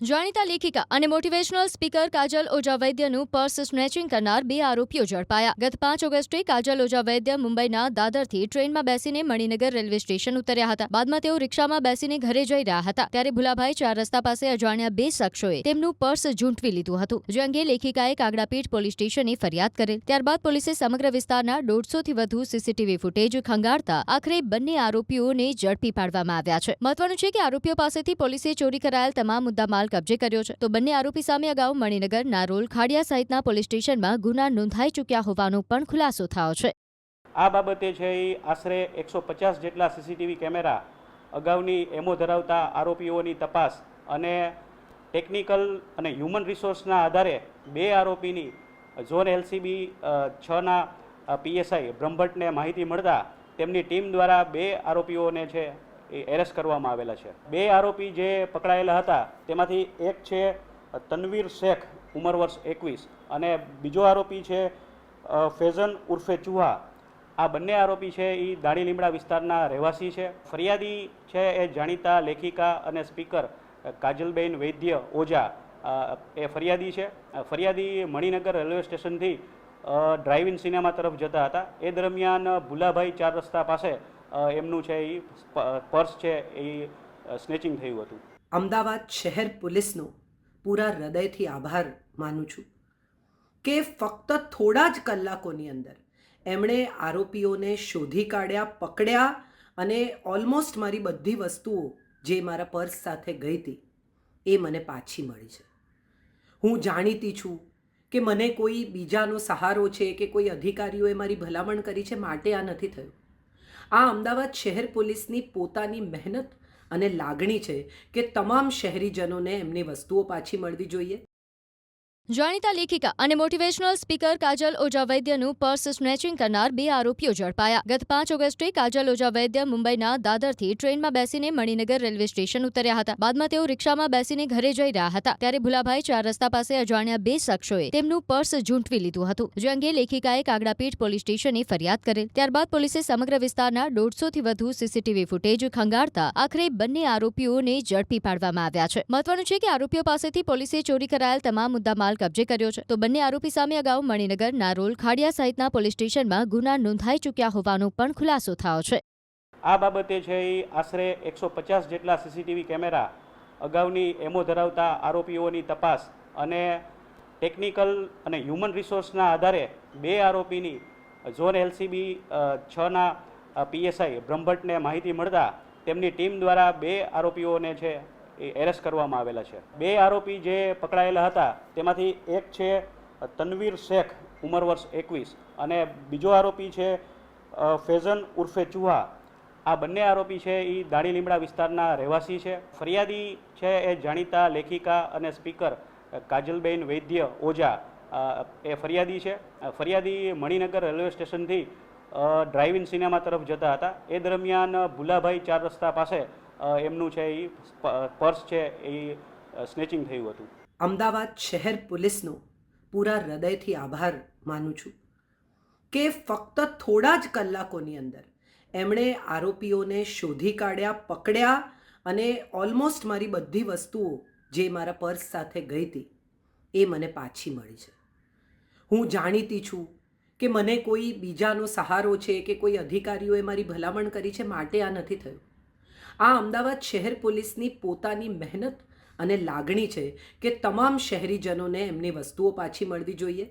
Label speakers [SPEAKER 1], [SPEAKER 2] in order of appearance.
[SPEAKER 1] જાણીતા લેખિકા અને motivational speaker Kajal Oza વૈદ્યનું purse snatching કરનાર બે આરોપીઓ ઝડપાયા. ગત 5 ઓગસ્ટે કાજલ ઓઝા વૈદ્ય મુંબઈના દાદરથી ટ્રેનમાં બેસીને મણિનગર રેલવે સ્ટેશન ઉતર્યા હતા. બાદમાં તેઓ રિક્ષામાં બેસીને ઘરે જઈ રહ્યા હતા ત્યારે ભુલાભાઈ 4 રસ્તા પાસે અજાણ્યા બે શખ્સોએ તેમનું પર્સ ઝૂંટવી લીધું હતું, જે અંગે લેખિકાએ કાગડાપીઠ પોલીસ સ્ટેશને ફરિયાદ કરેલ. ત્યારબાદ પોલીસે સમગ્ર વિસ્તારના 150થી વધુ સીસીટીવી ફૂટેજ ખંગાળતા આખરે બંને આરોપીઓને ઝડપી પાડવામાં આવ્યા છે. મહત્વનું છે કે આરોપીઓ પાસેથી પોલીસે ચોરી કરાયેલ તમામ મુદ્દામાલ કબજે કર્યો છે. તો બંને આરોપી સામે અગાઉ મણિનગર, નારોલ, ખાડિયા સહિતના પોલીસ સ્ટેશનમાં ગુના નોંધાઈ ચૂક્યા હોવાનો પણ ખુલાસો થયો છે.
[SPEAKER 2] આ બાબતે છે એ આશરે 150 જેટલા સીસીટીવી કેમેરા, અગાઉની એમઓ ધરાવતા આરોપીઓની તપાસ અને ટેકનિકલ અને હ્યુમન રિસોર્સના આધારે બે આરોપીની ઝોન એલસીબી 6ના પીએસઆઈ બ્રહ્મભટ્ટને માહિતી મળતા તેમની ટીમ દ્વારા બે આરોપીઓને છે એ એરેસ્ટ કરવામાં આવેલા છે. બે આરોપી જે પકડાયેલા હતા તેમાંથી એક છે તનવીર શેખ, ઉંમર વર્ષ 21, અને બીજો આરોપી છે ફેઝન ઉર્ફે ચુહા. આ બંને આરોપી છે એ દાણી લીમડા વિસ્તારના રહેવાસી છે. ફરિયાદી છે એ જાણીતા લેખિકા અને સ્પીકર કાજલબેન વૈદ્ય ઓઝા એ ફરિયાદી છે. ફરિયાદી મણિનગર રેલવે સ્ટેશનથી ડ્રાઇવ ઇન સિનેમા તરફ જતા હતા. એ દરમિયાન ભુલાભાઈ 4 રસ્તા પાસે એમનું છે એ પર્સ છે એ સ્નેચિંગ થયું હતું.
[SPEAKER 3] અમદાવાદ શહેર પોલીસનો પૂરા હૃદયથી આભાર માનું છું કે ફક્ત થોડા જ કલાકોની અંદર એમણે આરોપીઓને શોધી કાઢ્યા, પકડ્યા અને ઓલમોસ્ટ મારી બધી વસ્તુઓ જે મારા પર્સ સાથે ગઈ હતી એ મને પાછી મળી છે. હું જાણીતી છું કે મને કોઈ બીજાનો સહારો છે કે કોઈ અધિકારીઓએ મારી ભલામણ કરી છે, માટે આ નથી થયું. આ અમદાવાદ શહેર પોલીસની પોતાની મહેનત અને લાગણી છે કે તમામ શહેરીજનોને એમની વસ્તુઓ પાછી મળવી જોઈએ.
[SPEAKER 1] જાણીતા લેખિકા અને motivational speaker Kajal Oza વૈદ્યનું purse snatching કરનાર બે આરોપીઓ ઝડપાયા. ગત 5 ઓગસ્ટે કાજલ ઓઝા વૈદ્ય મુંબઈના દાદરથી ટ્રેનમાં બેસીને મણિનગર રેલવે સ્ટેશન ઉતર્યા હતા. બાદમાં તેઓ રિક્ષામાં બેસીને ઘરે જઈ રહ્યા હતા ત્યારે ભુલાભાઈ 4 રસ્તા પાસે અજાણ્યા બે શખ્સોએ તેમનું પર્સ ઝૂંટવી લીધું હતું, જે અંગે લેખિકાએ કાગડાપીઠ પોલીસ સ્ટેશને ફરિયાદ કરેલ. ત્યારબાદ પોલીસે સમગ્ર વિસ્તારના 150થી વધુ સીસીટીવી ફૂટેજ ખંગાળતા આખરે બંને આરોપીઓને ઝડપી પાડવામાં આવ્યા છે. મહત્વનું છે કે આરોપીઓ પાસેથી પોલીસે ચોરી કરાયેલ તમામ મુદ્દામાલ કબજે કર્યો છે. તો બંને આરોપી સામે અગાઉ મણિનગર, નારોલ, ખાડિયા સહિતના પોલીસ સ્ટેશનમાં ગુના નોંધાઈ ચૂક્યા હોવાનો પણ ખુલાસો થયો છે.
[SPEAKER 2] આ બાબતે છે એ આશરે 150 જેટલા સીસીટીવી કેમેરા, અગાઉની એમઓ ધરાવતા આરોપીઓની તપાસ અને ટેકનિકલ અને હ્યુમન રિસોર્સના આધારે બે આરોપીની ઝોન એલસીબી 6ના પીએસઆઈ બ્રહ્મભટ્ટને માહિતી મળતા તેમની ટીમ દ્વારા બે આરોપીઓને છે એ એરેસ્ટ કરવામાં આવેલા છે. બે આરોપી જે પકડાયેલા હતા તેમાંથી એક છે તનવીર શેખ, ઉંમર વર્ષ 21, અને બીજો આરોપી છે ફેઝન ઉર્ફે ચુહા. આ બંને આરોપી છે એ દાણી લીમડા વિસ્તારના રહેવાસી છે. ફરિયાદી છે એ જાણીતા લેખિકા અને સ્પીકર કાજલબેન વૈદ્ય ઓઝા એ ફરિયાદી છે. ફરિયાદી મણિનગર રેલવે સ્ટેશનથી ડ્રાઇવ ઇન સિનેમા તરફ જતા હતા. એ દરમિયાન ભુલાભાઈ 4 રસ્તા પાસે એમનું છે એ પર્સ છે એ સ્નેચિંગ થયું હતું.
[SPEAKER 3] અમદાવાદ શહેર પોલીસનો પૂરા હૃદયથી આભાર માનું છું કે ફક્ત થોડા જ કલાકોની અંદર એમણે આરોપીઓને શોધી કાઢ્યા, પકડ્યા અને ઓલમોસ્ટ મારી બધી વસ્તુઓ જે મારા પર્સ સાથે ગઈ હતી એ મને પાછી મળી છે. હું જાણીતી છું કે મને કોઈ બીજાનો સહારો છે કે કોઈ અધિકારીઓએ મારી ભલામણ કરી છે, માટે આ નથી થયું. આ અમદાવાદ શહેર પોલીસની પોતાની મહેનત અને લાગણી છે કે તમામ શહેરીજનોને એમની વસ્તુઓ પાછી મળવી જોઈએ.